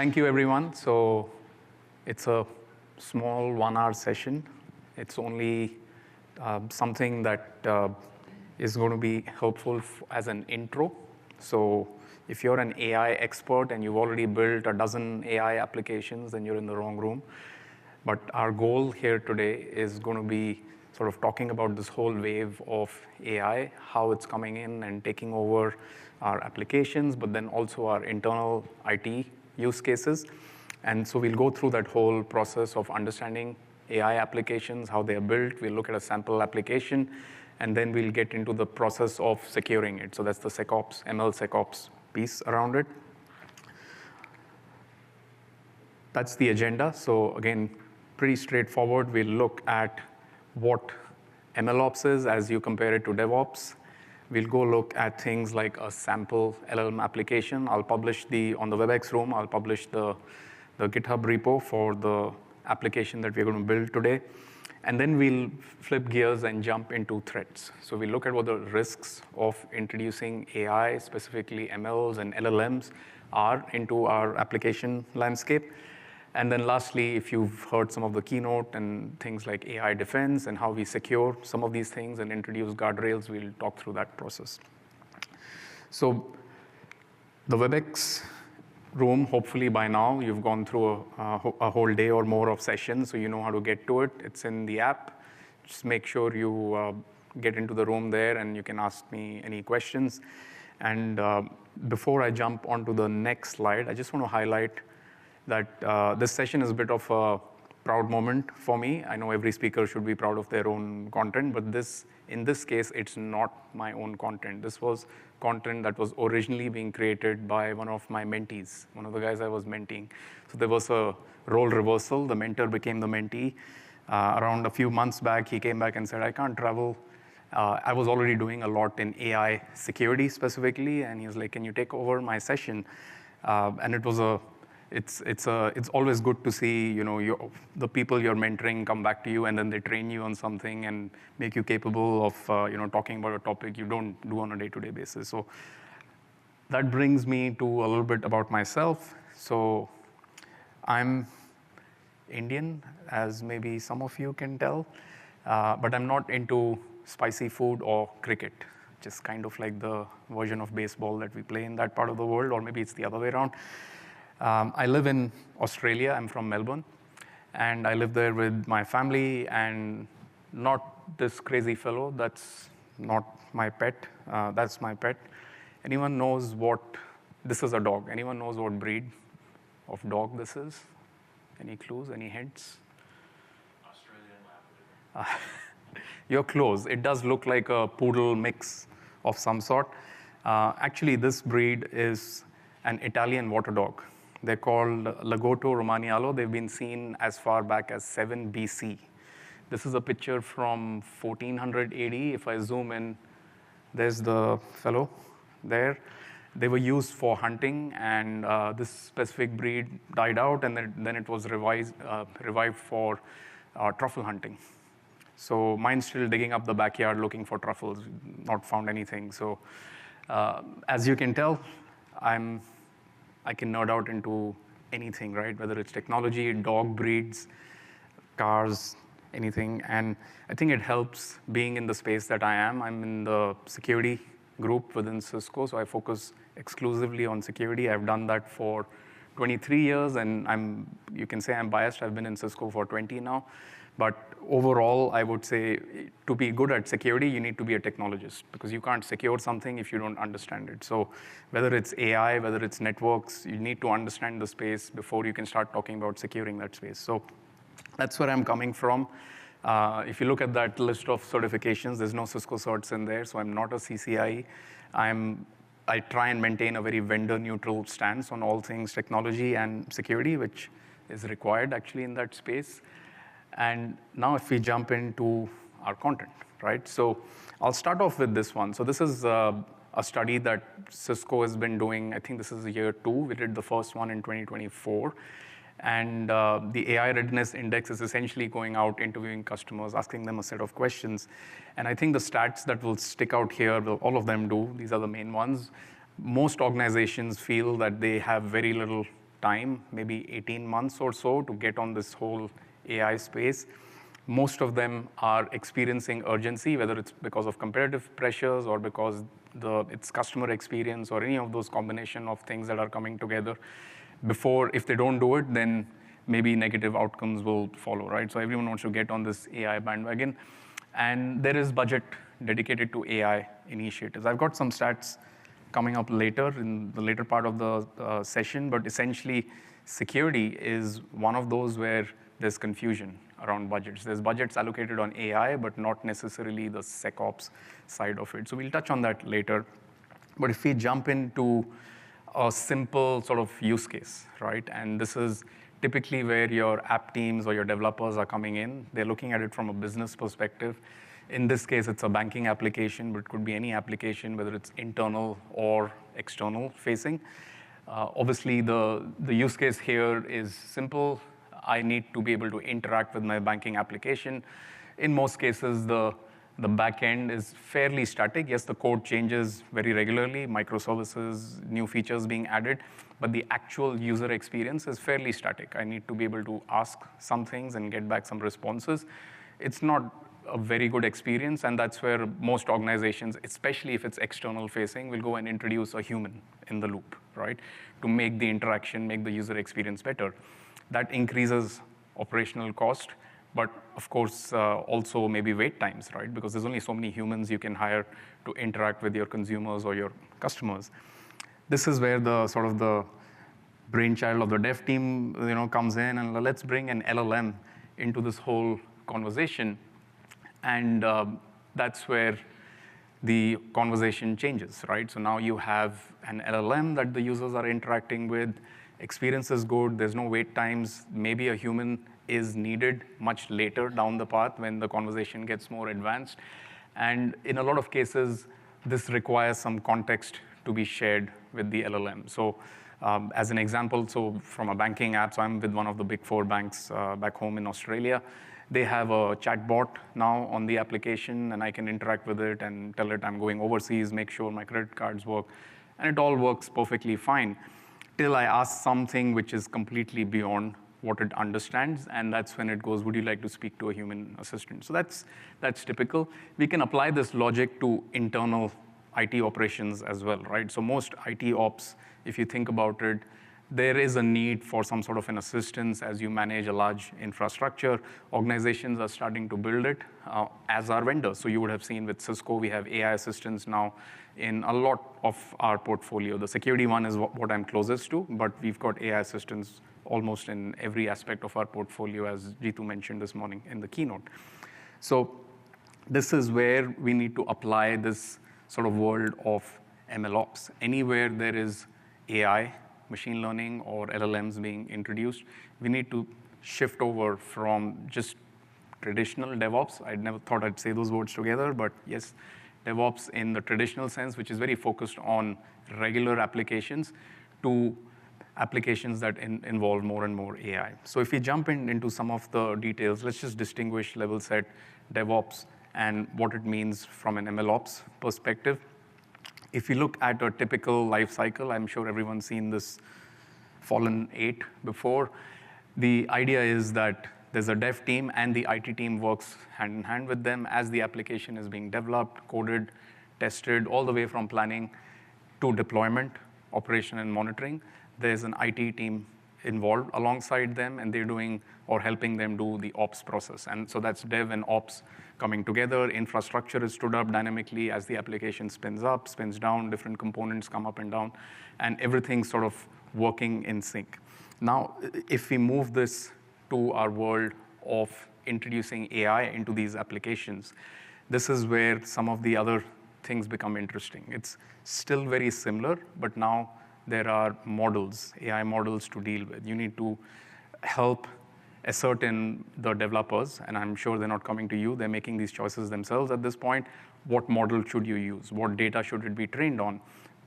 thank you, everyone. So it's a small 1-hour session. It's only something that is going to be helpful as an intro. So if you're an AI expert and you've already built a dozen AI applications, then you're in the wrong room. But our goal here today is going to be sort of talking about this whole wave of AI, how it's coming in and taking over our applications, but then also our internal IT use cases. And so we'll go through that whole process of understanding AI applications, how they are built. We'll look at a sample application, and then we'll get into the process of securing it. So that's the SecOps, MLSecOps piece around it. That's the agenda. So again, pretty straightforward. We'll look at what MLOps is as you compare it to DevOps. We'll go look at things like a sample LLM application. I'll publish on the WebEx room, I'll publish the GitHub repo for the application that we're going to build today. And then we'll flip gears and jump into threats. So we'll look at what the risks of introducing AI, specifically MLs and LLMs, are into our application landscape. And then lastly, if you've heard some of the keynote and things like AI defense and how we secure some of these things and introduce guardrails, we'll talk through that process. So the WebEx room, hopefully by now, you've gone through a whole day or more of sessions, so you know how to get to it. It's in the app. Just make sure you get into the room there and you can ask me any questions. And before I jump onto the next slide, I just want to highlight that this session is a bit of a proud moment for me. I know every speaker should be proud of their own content, but in this case, it's not my own content. This was content that was originally being created by one of my mentees, one of the guys I was mentoring. So there was a role reversal. The mentor became the mentee. Around a few months back, he came back and said, I can't travel. I was already doing a lot in AI security specifically, and he was like, can you take over my session? And it was it's always good to see the people you're mentoring come back to you and then they train you on something and make you capable of talking about a topic you don't do on a day-to-day basis. So that brings me to a little bit about myself. So I'm Indian, as maybe some of you can tell, but I'm not into spicy food or cricket, just kind of like the version of baseball that we play in that part of the world, or maybe it's the other way around. I live in Australia. I'm from Melbourne, and I live there with my family and not this crazy fellow. That's not my pet. That's my pet. Anyone knows this is a dog? Anyone knows what breed of dog this is? Any clues? Any hints? Australian Labrador. You're close. It does look like a poodle mix of some sort. Actually, this breed is an Italian water dog. They're called Lagotto Romagnolo. They've been seen as far back as 7 BC. This is a picture from 1400 AD. If I zoom in, there's the fellow there. They were used for hunting, and this specific breed died out, and then it was revived for truffle hunting. So mine's still digging up the backyard looking for truffles, not found anything. So as you can tell, I can nerd out into anything, right? Whether it's technology, dog breeds, cars, anything. And I think it helps being in the space that I am. I'm in the security group within Cisco, so I focus exclusively on security. I've done that for 23 years, and you can say I'm biased. I've been in Cisco for 20 now. But overall, I would say to be good at security, you need to be a technologist, because you can't secure something if you don't understand it. So whether it's AI, whether it's networks, you need to understand the space before you can start talking about securing that space. So that's where I'm coming from. If you look at that list of certifications, there's no Cisco certs in there, so I'm not a CCIE. I try and maintain a very vendor-neutral stance on all things technology and security, which is required actually in that space. And now if we jump into our content, right? So I'll start off with this one. So this is a study that Cisco has been doing. I think this is year 2. We did the first one in 2024. And the AI Readiness Index is essentially going out, interviewing customers, asking them a set of questions. And I think the stats that will stick out here, all of them do. These are the main ones. Most organizations feel that they have very little time, maybe 18 months or so, to get on this whole AI space. Most of them are experiencing urgency, whether it's because of competitive pressures or because it's customer experience or any of those combination of things that are coming together. Before, if they don't do it, then maybe negative outcomes will follow, right? So everyone wants to get on this AI bandwagon. And there is budget dedicated to AI initiatives. I've got some stats coming up later in the later part of the session, but essentially security is one of those where there's confusion around budgets. There's budgets allocated on AI, but not necessarily the SecOps side of it. So we'll touch on that later. But if we jump into a simple sort of use case, right? And this is typically where your app teams or your developers are coming in. They're looking at it from a business perspective. In this case, it's a banking application, but it could be any application, whether it's internal or external facing. Obviously, the use case here is simple. I need to be able to interact with my banking application. In most cases, the back end is fairly static. Yes, the code changes very regularly, microservices, new features being added, but the actual user experience is fairly static. I need to be able to ask some things and get back some responses. It's not a very good experience, and that's where most organizations, especially if it's external facing, will go and introduce a human in the loop, right? To make the interaction, make the user experience better. That increases operational cost, but of course, also maybe wait times, right? Because there's only so many humans you can hire to interact with your consumers or your customers. This is where the sort of the brainchild of the dev team, comes in, and let's bring an LLM into this whole conversation. And that's where the conversation changes, right? So now you have an LLM that the users are interacting with. Experience is good. There's no wait times. Maybe a human is needed much later down the path when the conversation gets more advanced. And in a lot of cases, this requires some context to be shared with the LLM. So as an example, so from a banking app, so I'm with one of the big 4 banks back home in Australia. They have a chatbot now on the application, and I can interact with it and tell it I'm going overseas, make sure my credit cards work, and it all works perfectly fine till I ask something which is completely beyond what it understands, and that's when it goes, would you like to speak to a human assistant? So that's typical. We can apply this logic to internal IT operations as well, right? So most IT ops, if you think about it, there is a need for some sort of an assistance as you manage a large infrastructure. Organizations are starting to build it, as are vendors. So you would have seen with Cisco, we have AI assistants now in a lot of our portfolio. The security one is what I'm closest to, but we've got AI assistants almost in every aspect of our portfolio, as Jeetu mentioned this morning in the keynote. So this is where we need to apply this sort of world of MLOps. Anywhere there is AI, machine learning, or LLMs being introduced, we need to shift over from just traditional DevOps. I never thought I'd say those words together, but yes, DevOps in the traditional sense, which is very focused on regular applications, to applications that involve more and more AI. So if we jump into some of the details, let's just distinguish level set DevOps and what it means from an MLOps perspective. If you look at a typical life cycle, I'm sure everyone's seen this Fallen 8 before. The idea is that there's a dev team and the IT team works hand in hand with them as the application is being developed, coded, tested, all the way from planning to deployment, operation, and monitoring. There's an IT team involved alongside them, and they're doing or helping them do the ops process. And so that's dev and ops coming together. Infrastructure is stood up dynamically as the application spins up, spins down, different components come up and down, and everything's sort of working in sync. Now, if we move this to our world of introducing AI into these applications, this is where some of the other things become interesting. It's still very similar, but now there are models, AI models to deal with. You need to help ascertain the developers, and I'm sure they're not coming to you, they're making these choices themselves at this point. What model should you use? What data should it be trained on?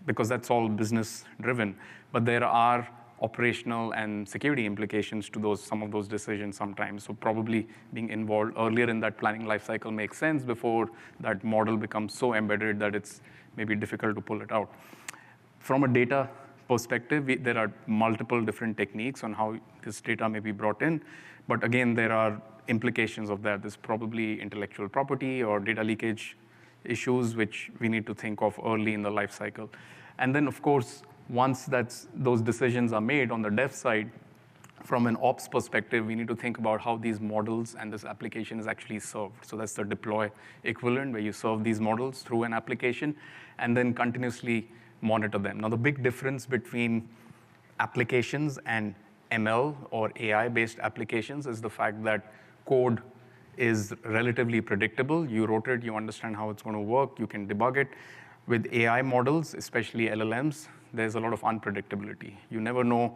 Because that's all business driven. But there are operational and security implications to some of those decisions sometimes. So probably being involved earlier in that planning lifecycle makes sense before that model becomes so embedded that it's maybe difficult to pull it out. From a data perspective, there are multiple different techniques on how this data may be brought in. But again, there are implications of that. There's probably intellectual property or data leakage issues which we need to think of early in the life cycle. And then, of course, once those decisions are made on the dev side, from an ops perspective, we need to think about how these models and this application is actually served. So that's the deploy equivalent, where you serve these models through an application and then continuously monitor them. Now, the big difference between applications and ML or AI-based applications is the fact that code is relatively predictable. You wrote it, you understand how it's going to work, you can debug it. With AI models, especially LLMs, there's a lot of unpredictability. You never know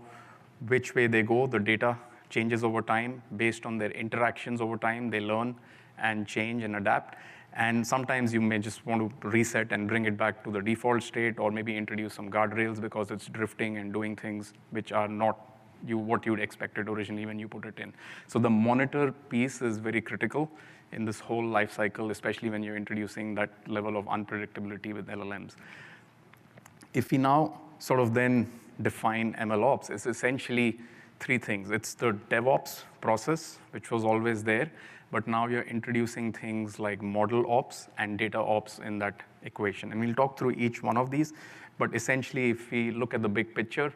which way they go. The data changes over time based on their interactions over time. They learn and change and adapt. And sometimes you may just want to reset and bring it back to the default state, or maybe introduce some guardrails because it's drifting and doing things which are not what you'd expected originally when you put it in. So the monitor piece is very critical in this whole life cycle, especially when you're introducing that level of unpredictability with LLMs. If we now sort of then define MLOps, it's essentially three things. It's the DevOps process, which was always there, but now you're introducing things like model ops and data ops in that equation. And we'll talk through each one of these, but essentially, if we look at the big picture,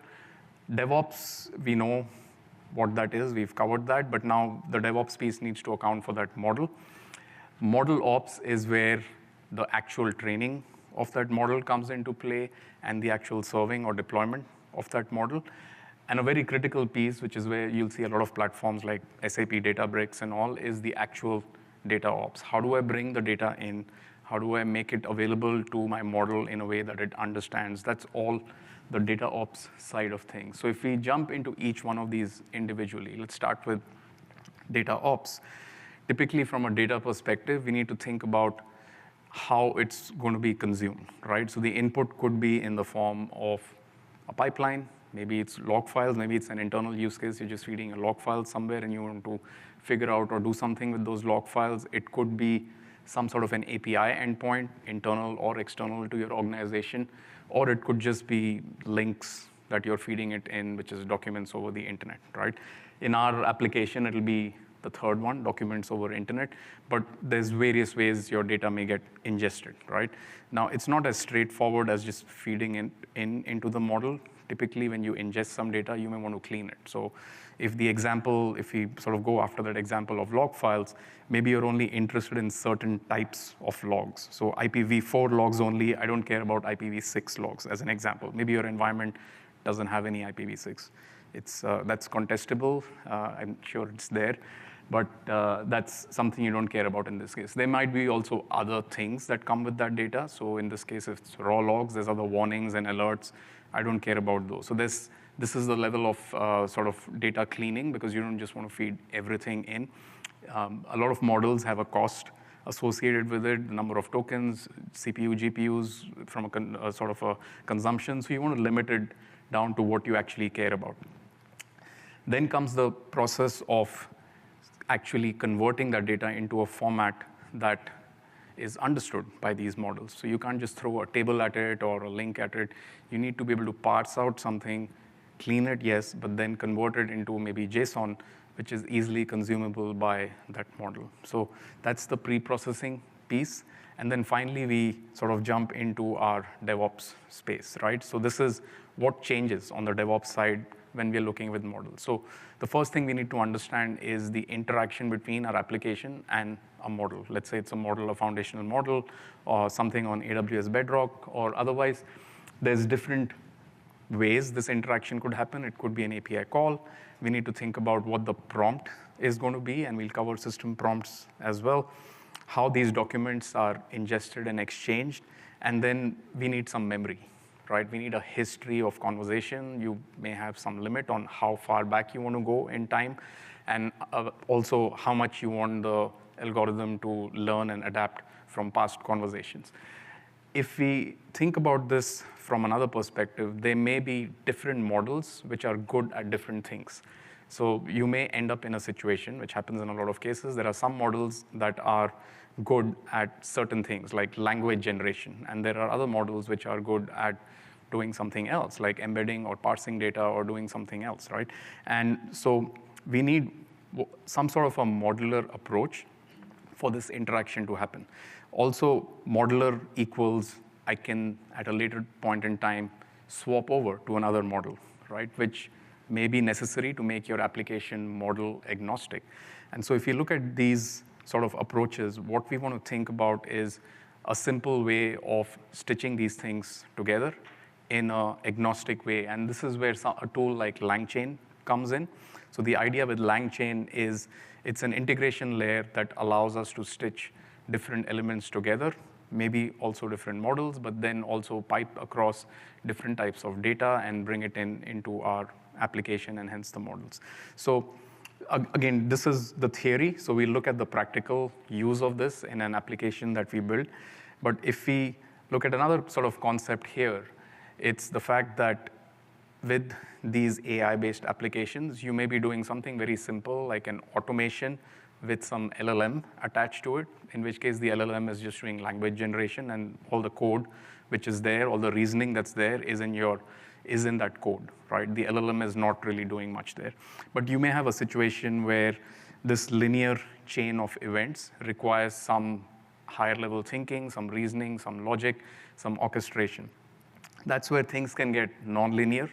DevOps, we know what that is, we've covered that, but now the DevOps piece needs to account for that model. Model ops is where the actual training of that model comes into play and the actual serving or deployment of that model. And a very critical piece, which is where you'll see a lot of platforms like SAP Databricks and all, is the actual data ops. How do I bring the data in? How do I make it available to my model in a way that it understands? That's all the data ops side of things. So if we jump into each one of these individually, let's start with data ops. Typically, from a data perspective, we need to think about how it's going to be consumed, right? So the input could be in the form of a pipeline. Maybe it's log files. Maybe it's an internal use case. You're just feeding a log file somewhere and you want to figure out or do something with those log files. It could be some sort of an API endpoint, internal or external to your organization, or it could just be links that you're feeding it in, which is documents over the internet, right? In our application, it'll be the third one, documents over internet, but there's various ways your data may get ingested, right? Now, it's not as straightforward as just feeding into the model. Typically, when you ingest some data, you may want to clean it. So if we sort of go after that example of log files, maybe you're only interested in certain types of logs. So IPv4 logs only, I don't care about IPv6 logs, as an example. Maybe your environment doesn't have any IPv6. That's contestable. I'm sure it's there. But that's something you don't care about in this case. There might be also other things that come with that data. So in this case, if it's raw logs, there's other warnings and alerts. I don't care about those. So this is the level of sort of data cleaning, because you don't just want to feed everything in. A lot of models have a cost associated with it, the number of tokens, CPU, GPUs, from a sort of a consumption. So you want to limit it down to what you actually care about. Then comes the process of actually converting that data into a format that is understood by these models. So you can't just throw a table at it or a link at it. You need to be able to parse out something, clean it, yes, but then convert it into maybe JSON, which is easily consumable by that model. So that's the pre-processing piece. And then finally, we sort of jump into our DevOps space, right? So this is what changes on the DevOps side when we're looking with models. So the first thing we need to understand is the interaction between our application and a model. Let's say it's a model, a foundational model, or something on AWS Bedrock, or otherwise. There's different ways this interaction could happen. It could be an API call. We need to think about what the prompt is going to be, and we'll cover system prompts as well, how these documents are ingested and exchanged, and then we need some memory, right? We need a history of conversation. You may have some limit on how far back you want to go in time, and also how much you want the algorithm to learn and adapt from past conversations. If we think about this from another perspective, there may be different models which are good at different things. So you may end up in a situation, which happens in a lot of cases. There are some models that are good at certain things, like language generation, and there are other models which are good at doing something else, like embedding or parsing data or doing something else, right? And so we need some sort of a modular approach for this interaction to happen. Also, modular equals I can, at a later point in time, swap over to another model, right? Which may be necessary to make your application model agnostic. And so if you look at these sort of approaches, what we want to think about is a simple way of stitching these things together in an agnostic way. And this is where a tool like LangChain comes in. So the idea with LangChain is it's an integration layer that allows us to stitch different elements together, maybe also different models, but then also pipe across different types of data and bring it into our application and hence the models. So again, this is the theory. So we look at the practical use of this in an application that we build. But if we look at another sort of concept here, it's the fact that with these AI-based applications, you may be doing something very simple like an automation with some LLM attached to it, in which case the LLM is just doing language generation and all the code which is there, all the reasoning that's there is in that code, right? The LLM is not really doing much there. But you may have a situation where this linear chain of events requires some higher level thinking, some reasoning, some logic, some orchestration. That's where things can get nonlinear.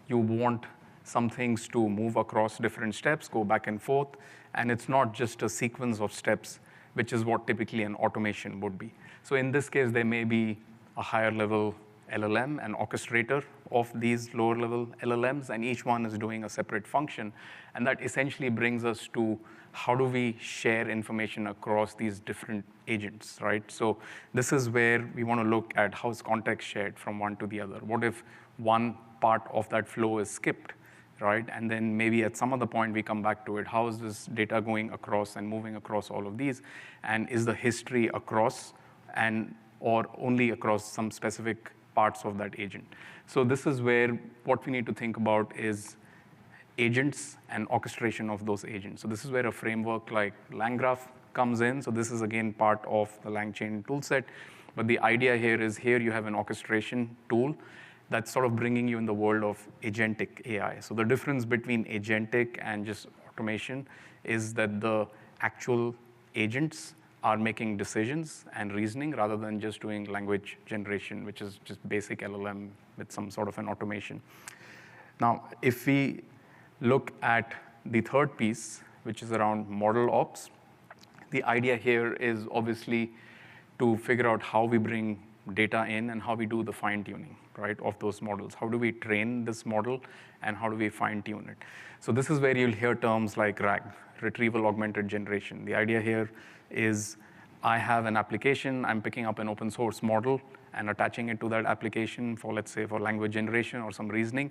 You want some things to move across different steps, go back and forth, and it's not just a sequence of steps, which is what typically an automation would be. So in this case, there may be a higher level LLM, an orchestrator of these lower level LLMs, and each one is doing a separate function. And that essentially brings us to how do we share information across these different agents, right? So this is where we want to look at how is context shared from one to the other. What if one part of that flow is skipped, right? And then maybe at some other point we come back to it. How is this data going across and moving across all of these? And is the history across or only across some specific parts of that agent? So this is where what we need to think about is agents and orchestration of those agents. So this is where a framework like LangGraph comes in. So this is again part of the LangChain toolset. But the idea here is here you have an orchestration tool that's sort of bringing you in the world of agentic AI. So the difference between agentic and just automation is that the actual agents are making decisions and reasoning rather than just doing language generation, which is just basic LLM with some sort of an automation. Now, if we look at the third piece, which is around model ops, the idea here is obviously to figure out how we bring data in and how we do the fine-tuning, right, of those models. How do we train this model and how do we fine-tune it? So this is where you'll hear terms like RAG, retrieval augmented generation. The idea here is I have an application, I'm picking up an open source model and attaching it to that application for, let's say, for language generation or some reasoning.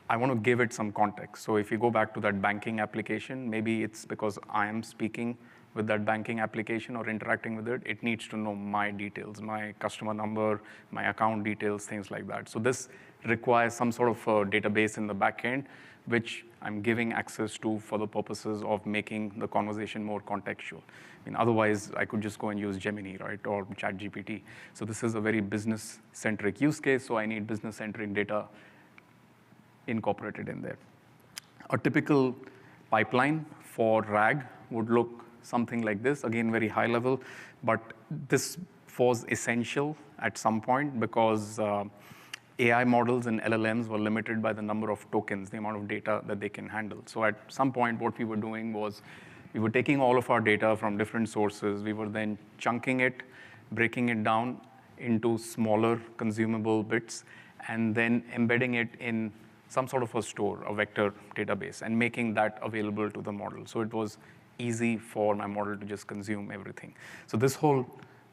I want to give it some context. So if you go back to that banking application, maybe it's because I am speaking with that banking application or interacting with it, it needs to know my details, my customer number, my account details, things like that. So this requires some sort of a database in the back end, which I'm giving access to for the purposes of making the conversation more contextual. I mean, otherwise, I could just go and use Gemini, right, or ChatGPT. So this is a very business-centric use case, so I need business-centric data incorporated in there. A typical pipeline for RAG would look something like this, again, very high level, but this was essential at some point because AI models and LLMs were limited by the number of tokens, the amount of data that they can handle. So at some point, what we were doing was we were taking all of our data from different sources. We were then chunking it, breaking it down into smaller consumable bits, and then embedding it in some sort of a store, a vector database, and making that available to the model. So it was easy for my model to just consume everything. So this whole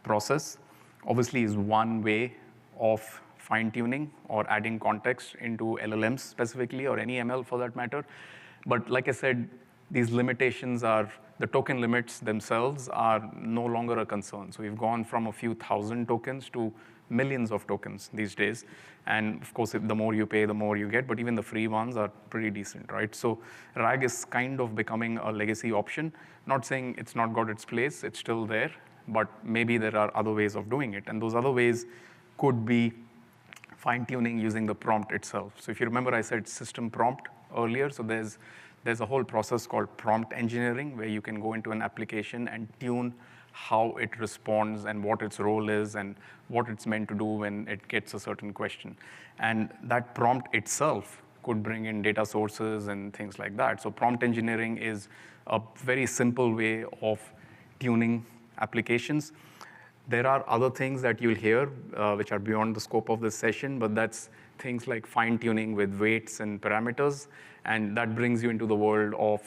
process obviously is one way of fine-tuning or adding context into LLMs specifically, or any ML for that matter. But like I said, these limitations are, the token limits themselves are no longer a concern. So we've gone from a few thousand tokens to millions of tokens these days. And of course, the more you pay, the more you get, but even the free ones are pretty decent, right? So RAG is kind of becoming a legacy option. Not saying it's not got its place, it's still there, but maybe there are other ways of doing it. And those other ways could be fine-tuning using the prompt itself. So if you remember, I said system prompt earlier. So there's a whole process called prompt engineering where you can go into an application and tune how it responds and what its role is and what it's meant to do when it gets a certain question. And that prompt itself could bring in data sources and things like that. So prompt engineering is a very simple way of tuning applications. There are other things that you'll hear which are beyond the scope of this session, but that's things like fine-tuning with weights and parameters, and that brings you into the world of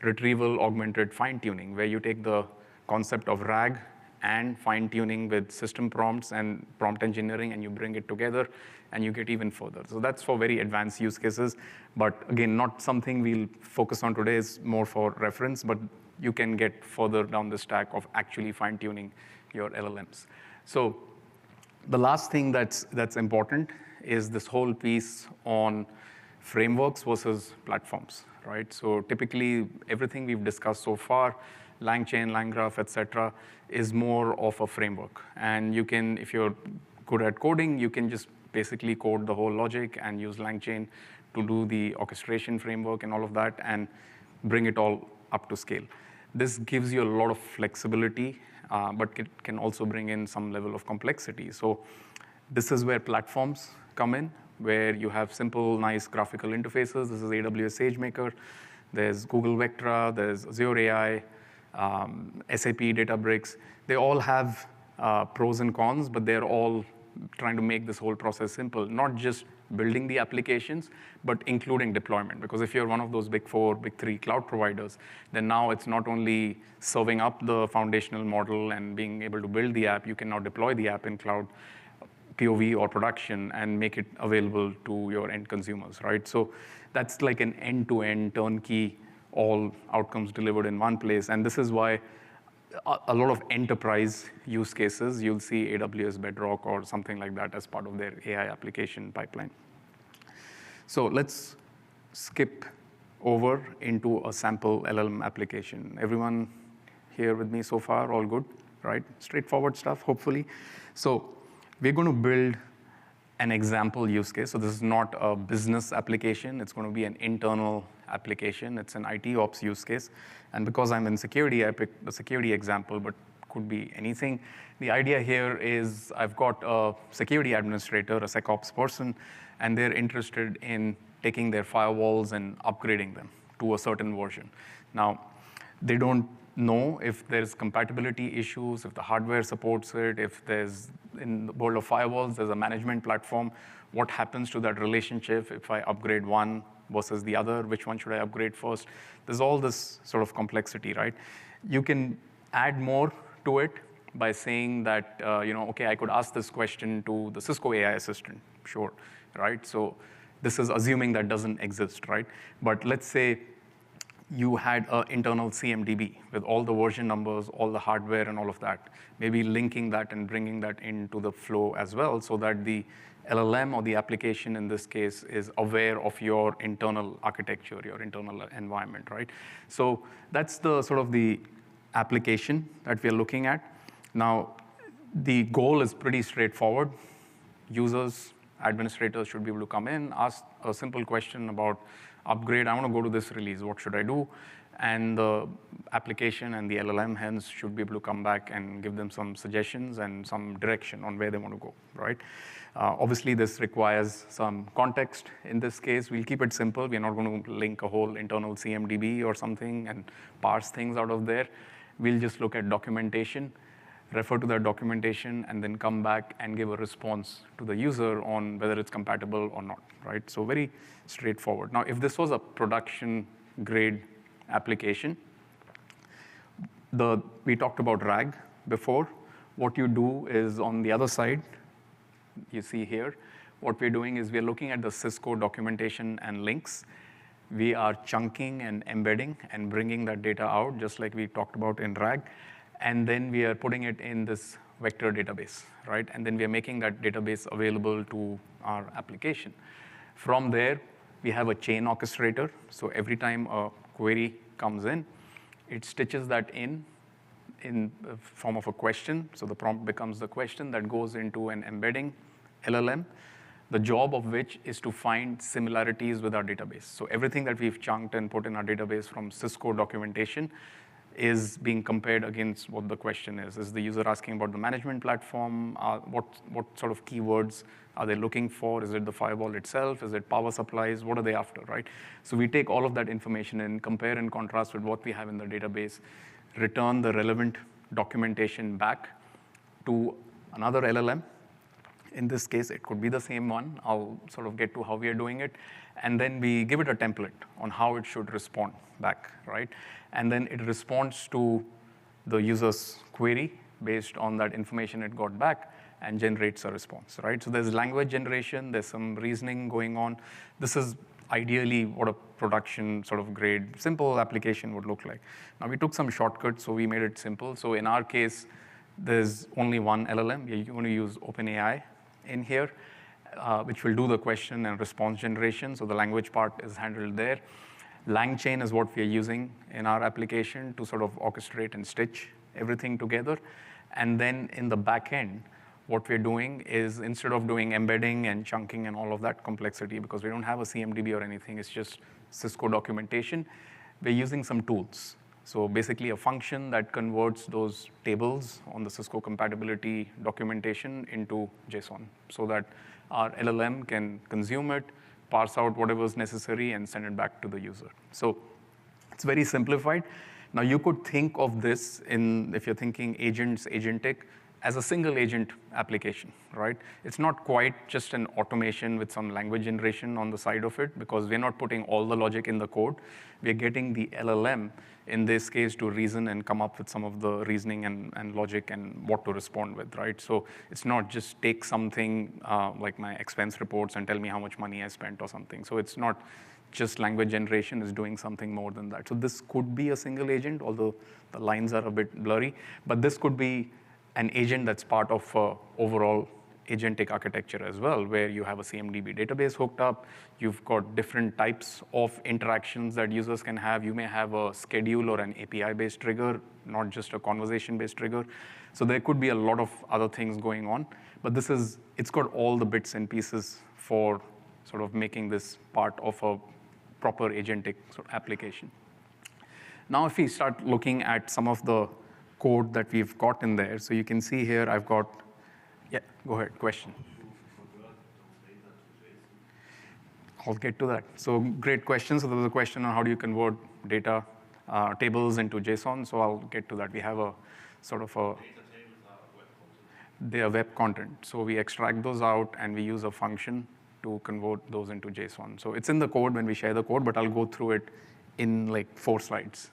retrieval augmented fine-tuning, where you take the concept of RAG and fine-tuning with system prompts and prompt engineering, and you bring it together, and you get even further. So that's for very advanced use cases, but again, not something we'll focus on today. It's more for reference, but you can get further down the stack of actually fine-tuning your LLMs. So the last thing that's important is this whole piece on frameworks versus platforms, right? So typically, everything we've discussed so far, LangChain, LangGraph, et cetera, is more of a framework. And you can, if you're good at coding, you can just basically code the whole logic and use LangChain to do the orchestration framework and all of that and bring it all up to scale. This gives you a lot of flexibility, but it can also bring in some level of complexity. So this is where platforms come in, where you have simple, nice graphical interfaces. This is AWS SageMaker. There's Google Vectra. There's Azure AI, SAP Databricks. They all have pros and cons, but they're all trying to make this whole process simple, not just building the applications, but including deployment. Because if you're one of those big 4, big 3 cloud providers, then now it's not only serving up the foundational model and being able to build the app, you can now deploy the app in cloud, POV or production, and make it available to your end consumers, right? So that's like an end-to-end turnkey, all outcomes delivered in one place. And this is why a lot of enterprise use cases, you'll see AWS Bedrock or something like that as part of their AI application pipeline. So let's skip over into a sample LLM application. Everyone here with me so far? All good, right? Straightforward stuff, hopefully. So we're going to build an example use case. So this is not a business application. It's going to be an internal application. It's an IT ops use case. And because I'm in security, I picked the security example, but could be anything. The idea here is I've got a security administrator, a SecOps person, and they're interested in taking their firewalls and upgrading them to a certain version. Now, they don't know if there's compatibility issues, if the hardware supports it, if there's, in the world of firewalls, there's a management platform. What happens to that relationship if I upgrade one versus the other? Which one should I upgrade first? There's all this sort of complexity, right? You can add more to it by saying that, okay, I could ask this question to the Cisco AI assistant, sure, right? So this is assuming that doesn't exist, right? But let's say you had an internal CMDB with all the version numbers, all the hardware, and all of that. Maybe linking that and bringing that into the flow as well so that the LLM or the application in this case is aware of your internal architecture, your internal environment, right? So that's the sort of the application that we're looking at. Now, the goal is pretty straightforward. Users, administrators should be able to come in, ask a simple question about upgrade. I want to go to this release. What should I do? And the application and the LLM hence should be able to come back and give them some suggestions and some direction on where they want to go, right? Obviously, this requires some context. In this case, we'll keep it simple. We're not going to link a whole internal CMDB or something and parse things out of there. We'll just look at documentation, refer to that documentation, and then come back and give a response to the user on whether it's compatible or not, right? So very straightforward. Now, if this was a production-grade application, we talked about RAG before. What you do is on the other side, you see here, what we're doing is we're looking at the Cisco documentation and links. We are chunking and embedding and bringing that data out, just like we talked about in RAG. And then we are putting it in this vector database, right? And then we are making that database available to our application. From there, we have a chain orchestrator. So every time a query comes in, it stitches that in the form of a question. So the prompt becomes the question that goes into an embedding LLM. the job of which is to find similarities with our database. So everything that we've chunked and put in our database from Cisco documentation is being compared against what the question is. Is the user asking about the management platform? What sort of keywords are they looking for? Is it the firewall itself? Is it power supplies? What are they after, right? So we take all of that information and compare and contrast with what we have in the database, return the relevant documentation back to another LLM. In this case, it could be the same one. I'll sort of get to how we are doing it. And then we give it a template on how it should respond back, right? And then it responds to the user's query based on that information it got back and generates a response, right? So there's language generation, there's some reasoning going on. This is ideally what a production sort of grade simple application would look like. Now we took some shortcuts, so we made it simple. So in our case, there's only one LLM. We're going to use OpenAI in here, which will do the question and response generation. So the language part is handled there. LangChain is what we are using in our application to sort of orchestrate and stitch everything together. And then in the back end, what we're doing is instead of doing embedding and chunking and all of that complexity, because we don't have a CMDB or anything, it's just Cisco documentation, we're using some tools. So basically a function that converts those tables on the Cisco compatibility documentation into JSON so that our LLM can consume it, parse out whatever is necessary, and send it back to the user. So it's very simplified. Now you could think of this if you're thinking agents, agentic, as a single agent application, right? It's not quite just an automation with some language generation on the side of it, because we're not putting all the logic in the code. We're getting the LLM, in this case, to reason and come up with some of the reasoning and logic and what to respond with, right? So it's not just take something like my expense reports and tell me how much money I spent or something. So it's not just language generation, is doing something more than that. So this could be a single agent, although the lines are a bit blurry, but this could be an agent that's part of overall agentic architecture as well, where you have a CMDB database hooked up, you've got different types of interactions that users can have. You may have a schedule or an API-based trigger, not just a conversation-based trigger. So there could be a lot of other things going on, but it's got all the bits and pieces for sort of making this part of a proper agentic sort of application. Now, if we start looking at some of the code that we've got in there, so you can see here I've got, yeah, go ahead, question. I'll get to that. So great question. So there was a question on how do you convert data tables into JSON. So I'll get to that. We have a sort of a, they are web content. So we extract those out and we use a function to convert those into JSON. So it's in the code when we share the code, but I'll go through it in like 4 slides.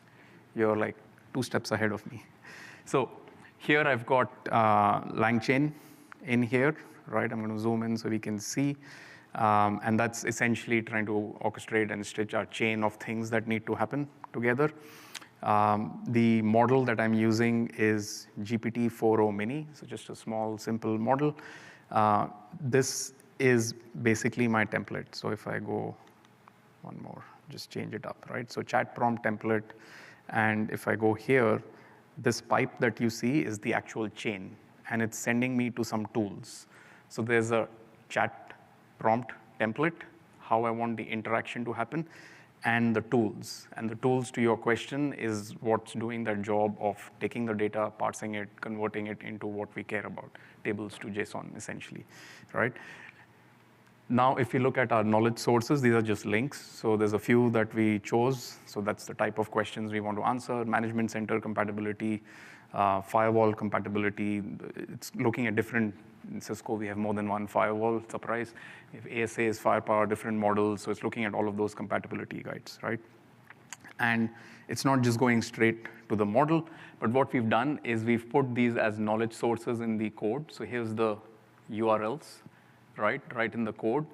You're like 2 steps ahead of me. So here I've got LangChain in here, right? I'm going to zoom in so we can see. And that's essentially trying to orchestrate and stitch our chain of things that need to happen together. The model that I'm using is GPT-4o Mini, so just a small, simple model. This is basically my template. So if I go one more, just change it up, right? So chat prompt template. And if I go here, this pipe that you see is the actual chain, and it's sending me to some tools. So there's a chat prompt template, how I want the interaction to happen, and the tools. And the tools, to your question, is what's doing that job of taking the data, parsing it, converting it into what we care about, tables to JSON, essentially, right? Now, if you look at our knowledge sources, these are just links. So there's a few that we chose. So that's the type of questions we want to answer. Management center compatibility, firewall compatibility. It's looking at different, in Cisco, we have more than one firewall, surprise. If ASA is firepower, different models. So it's looking at all of those compatibility guides, right? And it's not just going straight to the model, but what we've done is we've put these as knowledge sources in the code. So here's the URLs. Right in the code.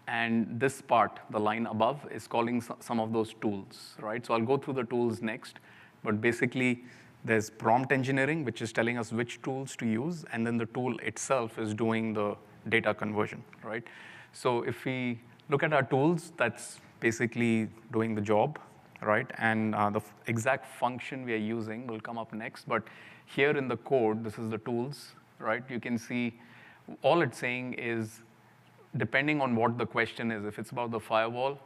And this part, the line above, is calling some of those tools, right? So I'll go through the tools next, but basically there's prompt engineering, which is telling us which tools to use, and then the tool itself is doing the data conversion, right? So if we look at our tools, that's basically doing the job, right? And the exact function we are using will come up next, but here in the code, this is the tools, right? You can see all it's saying is depending on what the question is, if it's about the firewall,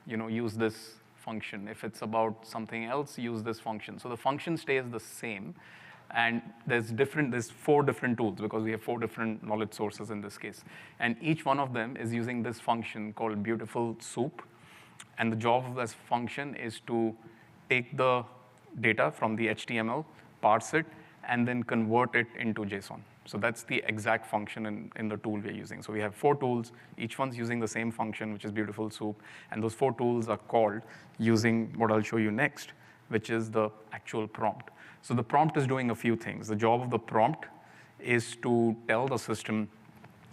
use this function. If it's about something else, use this function. So the function stays the same. And there's 4 different tools because we have 4 different knowledge sources in this case. And each one of them is using this function called beautiful soup. And the job of this function is to take the data from the HTML, parse it, and then convert it into JSON. So that's the exact function in the tool we're using. So we have 4 tools, each one's using the same function, which is beautiful soup. And those 4 tools are called using what I'll show you next, which is the actual prompt. So the prompt is doing a few things. The job of the prompt is to tell the system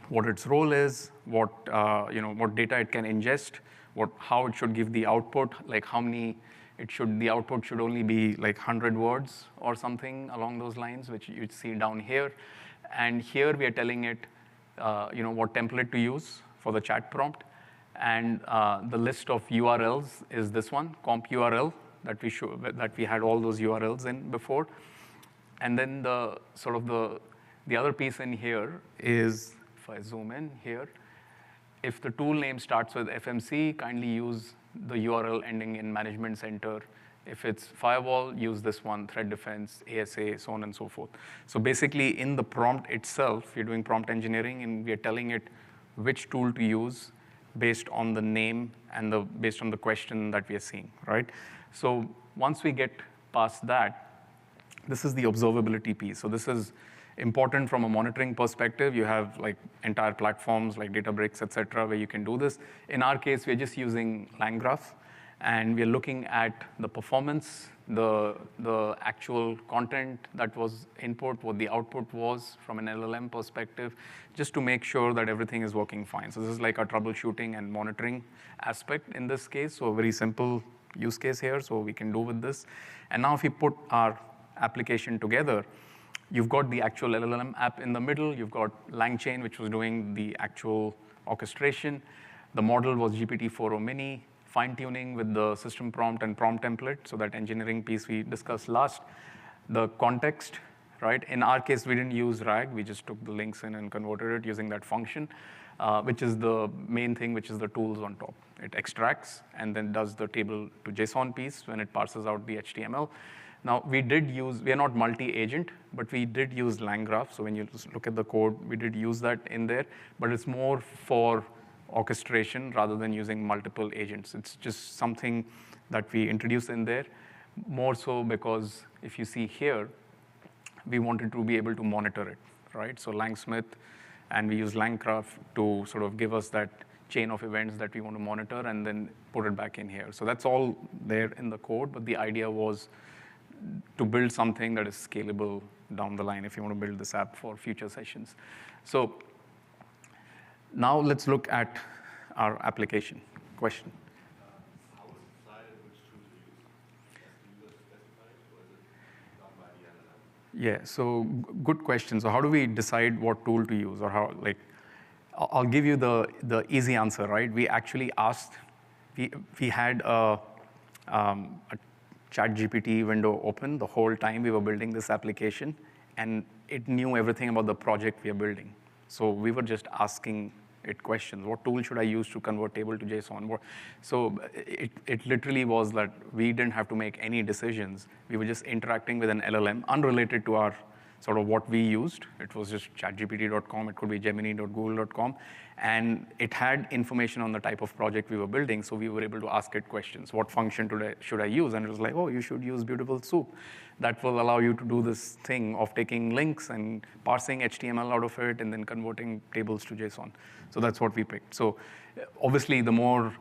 what its role is, what data it can ingest, how it should give the output, like the output should only be like 100 words or something along those lines, which you'd see down here. And here we are telling it, what template to use for the chat prompt. And the list of URLs is this one, comp URL, that we had all those URLs in before. And then the other piece in here is, if I zoom in here, if the tool name starts with FMC, kindly use the URL ending in management center. If it's firewall, use this one, threat defense, ASA, so on and so forth. So basically in the prompt itself, you're doing prompt engineering and we're telling it which tool to use based on the name and based on the question that we are seeing, right? So once we get past that, this is the observability piece. So this is important from a monitoring perspective. You have like entire platforms like Databricks, et cetera, where you can do this. In our case, we're just using LangGraph, and we're looking at the performance, the actual content that was input, what the output was from an LLM perspective, just to make sure that everything is working fine. So this is like a troubleshooting and monitoring aspect in this case. So a very simple use case here, so we can do with this. And now if we put our application together, you've got the actual LLM app in the middle, you've got LangChain, which was doing the actual orchestration. The model was GPT-4o Mini, fine-tuning with the system prompt and prompt template, so that engineering piece we discussed last. The context, right? In our case, we didn't use RAG, we just took the links in and converted it using that function, which is the main thing, which is the tools on top. It extracts and then does the table to JSON piece when it parses out the HTML. Now, we are not multi-agent, but we did use LangGraph. So when you just look at the code, we did use that in there, but it's more for orchestration rather than using multiple agents. It's just something that we introduced in there, more so because if you see here, we wanted to be able to monitor it, right? So Langsmith, and we use LangGraph to sort of give us that chain of events that we want to monitor and then put it back in here. So that's all there in the code, but the idea was to build something that is scalable down the line if you want to build this app for future sessions. So now let's look at our application. Question? How is it decided which tool to use? Does the user specify it, or is it done by the LLM? Yeah, so good question. So how do we decide what tool to use, or how, like, I'll give you the easy answer, right? We actually asked, we had a ChatGPT window open the whole time we were building this application, and it knew everything about the project we are building. So we were just asking it questions. What tool should I use to convert table to JSON? So it literally was that we didn't have to make any decisions. We were just interacting with an LLM unrelated to our sort of what we used. It was just chatgpt.com. It could be gemini.google.com. And it had information on the type of project we were building, so we were able to ask it questions. What function should I use? And it was like, oh, you should use beautiful soup. That will allow you to do this thing of taking links and parsing HTML out of it and then converting tables to JSON. So that's what we picked. So obviously, the more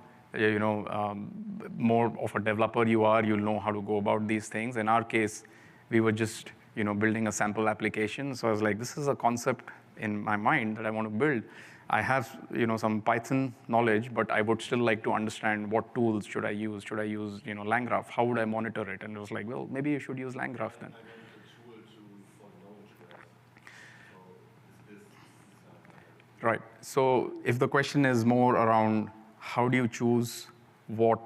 more of a developer you are, you'll know how to go about these things. In our case, we were just building a sample application. So I was like, this is a concept in my mind that I want to build. I have some Python knowledge, but I would still like to understand what tools should I use. Should I use LangGraph? How would I monitor it? And it was like, well, maybe you should use LangGraph then. Right. So if the question is more around how do you choose what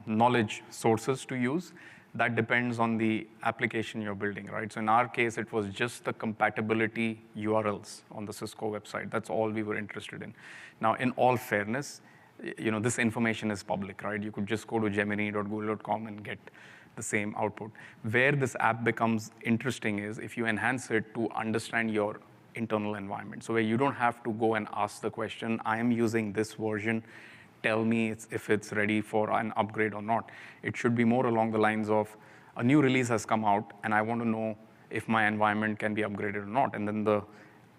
knowledge sources to use, that depends on the application you're building, right? So in our case, it was just the compatibility URLs on the Cisco website. That's all we were interested in. Now, in all fairness, this information is public, right? You could just go to gemini.google.com and get the same output. Where this app becomes interesting is if you enhance it to understand your internal environment. So where you don't have to go and ask the question, I am using this version, tell me if it's ready for an upgrade or not. It should be more along the lines of a new release has come out and I want to know if my environment can be upgraded or not. And then the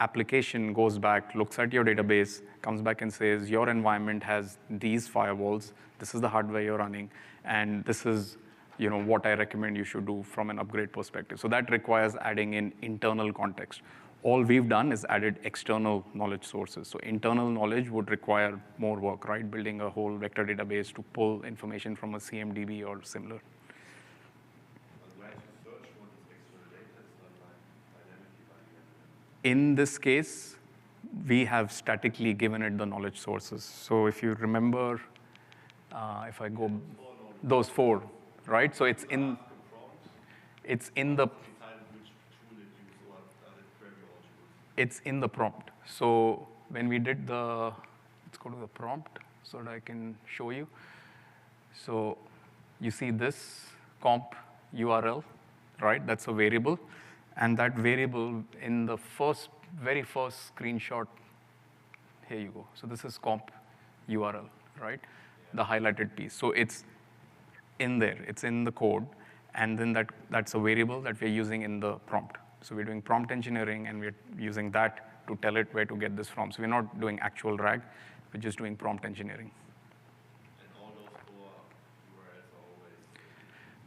application goes back, looks at your database, comes back and says, your environment has these firewalls, this is the hardware you're running, and this is what I recommend you should do from an upgrade perspective. So that requires adding in internal context. All we've done is added external knowledge sources. So internal knowledge would require more work, right? Building a whole vector database to pull information from a CMDB or similar. In this case, we have statically given it the knowledge sources. So if you remember, if I go, those 4, right? So it's in the prompt. So when we did let's go to the prompt so that I can show you. So you see this comp URL, right? That's a variable. And that variable in the very first screenshot, here you go. So this is comp URL, right? The highlighted piece. So it's in there, it's in the code, and then that's a variable that we're using in the prompt. So we're doing prompt engineering, and we're using that to tell it where to get this from. So we're not doing actual RAG, we're just doing prompt engineering. And all those 4 URLs are always?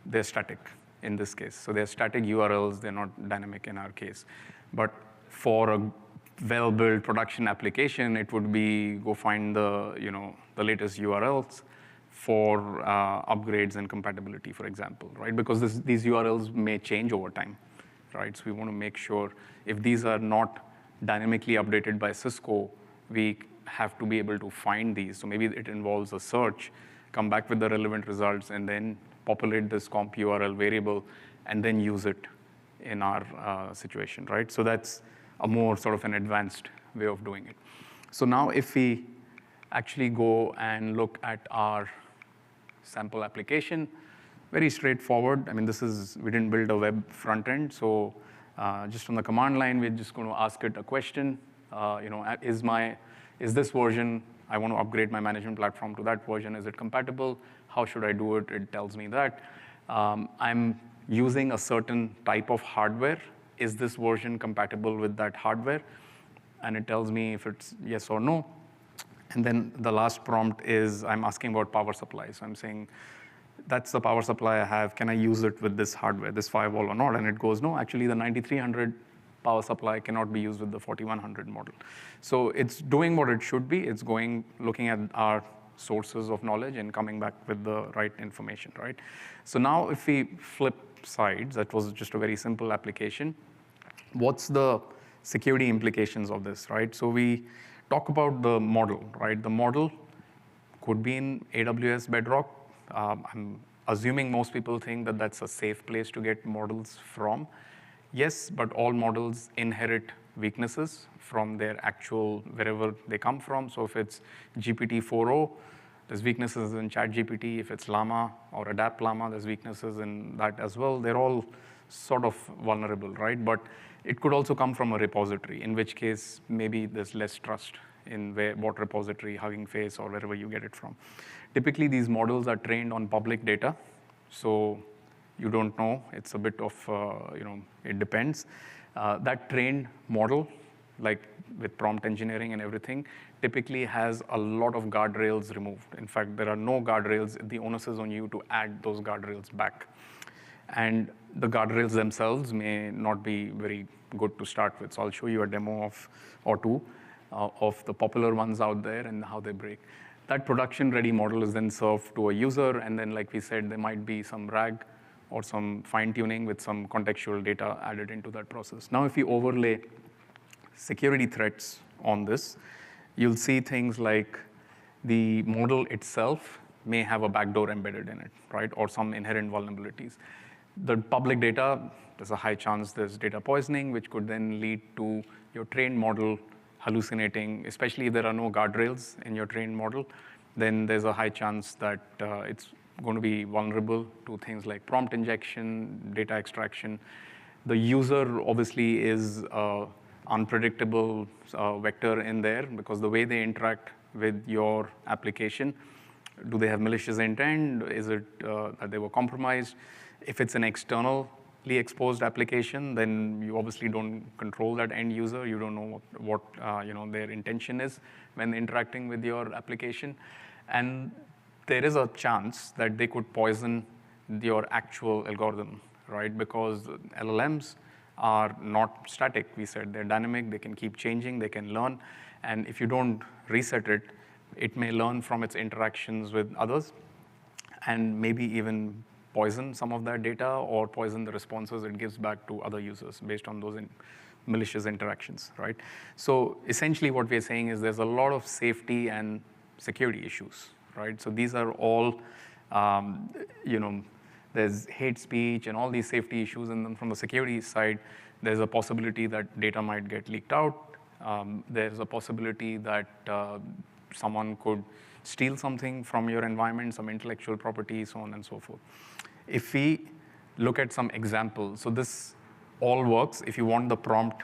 They're static in this case. So they're static URLs, they're not dynamic in our case. But for a well-built production application, it would be go find the latest URLs for upgrades and compatibility, for example, right? Because these URLs may change over time, right? So we want to make sure if these are not dynamically updated by Cisco, we have to be able to find these. So maybe it involves a search, come back with the relevant results, and then populate this comp URL variable, and then use it in our situation, right? So that's a more sort of an advanced way of doing it. So now if we actually go and look at our sample application, very straightforward. I mean, we didn't build a web front end, so just on the command line, we're just going to ask it a question. Is this version, I want to upgrade my management platform to that version, is it compatible? How should I do it? It tells me that. I'm using a certain type of hardware. Is this version compatible with that hardware? And it tells me if it's yes or no. And then the last prompt is I'm asking about power supply. So I'm saying, that's the power supply I have. Can I use it with this hardware, this firewall or not? And it goes, no, actually the 9300 power supply cannot be used with the 4100 model. So it's doing what it should be. It's looking at our sources of knowledge and coming back with the right information, right? So now if we flip sides, that was just a very simple application. What's the security implications of this, right? So we talk about the model, right? The model could be in AWS Bedrock. I'm assuming most people think that that's a safe place to get models from. Yes, but all models inherit weaknesses from their actual, wherever they come from. So if it's GPT-4o, there's weaknesses in ChatGPT. If it's Llama or Adapt Llama, there's weaknesses in that as well. They're all sort of vulnerable, right? But it could also come from a repository, in which case maybe there's less trust in what repository, Hugging Face, or wherever you get it from. Typically, these models are trained on public data, so you don't know. It's a bit of, it depends. That trained model, like with prompt engineering and everything, typically has a lot of guardrails removed. In fact, there are no guardrails. The onus is on you to add those guardrails back. And the guardrails themselves may not be very good to start with. So I'll show you a demo or two of the popular ones out there and how they break. That production-ready model is then served to a user, and then, like we said, there might be some RAG or some fine-tuning with some contextual data added into that process. Now, if you overlay security threats on this, you'll see things like the model itself may have a backdoor embedded in it, right? Or some inherent vulnerabilities. The public data, there's a high chance there's data poisoning, which could then lead to your trained model hallucinating, especially if there are no guardrails in your trained model, then there's a high chance that it's going to be vulnerable to things like prompt injection, data extraction. The user obviously is unpredictable vector in there because the way they interact with your application, do they have malicious intent? Is it that they were compromised? If it's an externally exposed application, then you obviously don't control that end user. You don't know what their intention is when interacting with your application. And there is a chance that they could poison your actual algorithm, right? Because LLMs are not static. We said they're dynamic, they can keep changing, they can learn. And if you don't reset it, it may learn from its interactions with others and maybe even poison some of that data or poison the responses it gives back to other users based on those malicious interactions, right? So essentially what we're saying is there's a lot of safety and security issues, right? So these are all, there's hate speech and all these safety issues, and then from the security side, there's a possibility that data might get leaked out. There's a possibility that someone could steal something from your environment, some intellectual property, so on and so forth. If we look at some examples, so this all works. If you want the prompt,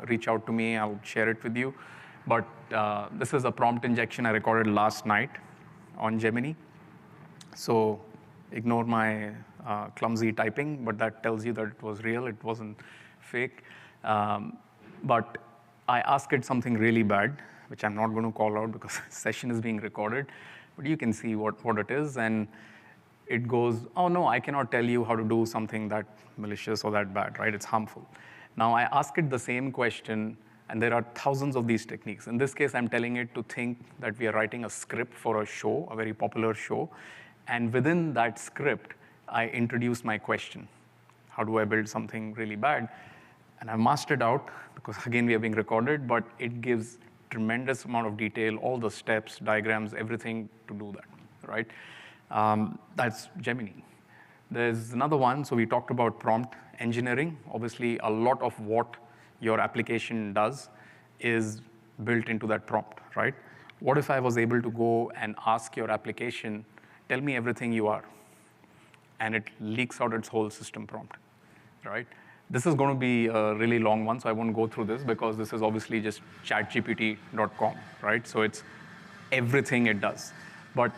reach out to me, I'll share it with you. But this is a prompt injection I recorded last night on Gemini. So ignore my clumsy typing, but that tells you that it was real, it wasn't fake. But I asked it something really bad, which I'm not going to call out because the session is being recorded, but you can see what it is. And it goes, oh no, I cannot tell you how to do something that malicious or that bad, right? It's harmful. Now I ask it the same question, and there are thousands of these techniques. In this case, I'm telling it to think that we are writing a script for a show, a very popular show. And within that script, I introduce my question. How do I build something really bad? And I mastered out, because again, we are being recorded, but it gives tremendous amount of detail, all the steps, diagrams, everything to do that, right? That's Gemini. There's another one, so we talked about prompt engineering. Obviously, a lot of what your application does is built into that prompt, right? What if I was able to go and ask your application, tell me everything you are, and it leaks out its whole system prompt, right? This is going to be a really long one, so I won't go through this because this is obviously just chatgpt.com, right? So it's everything it does. But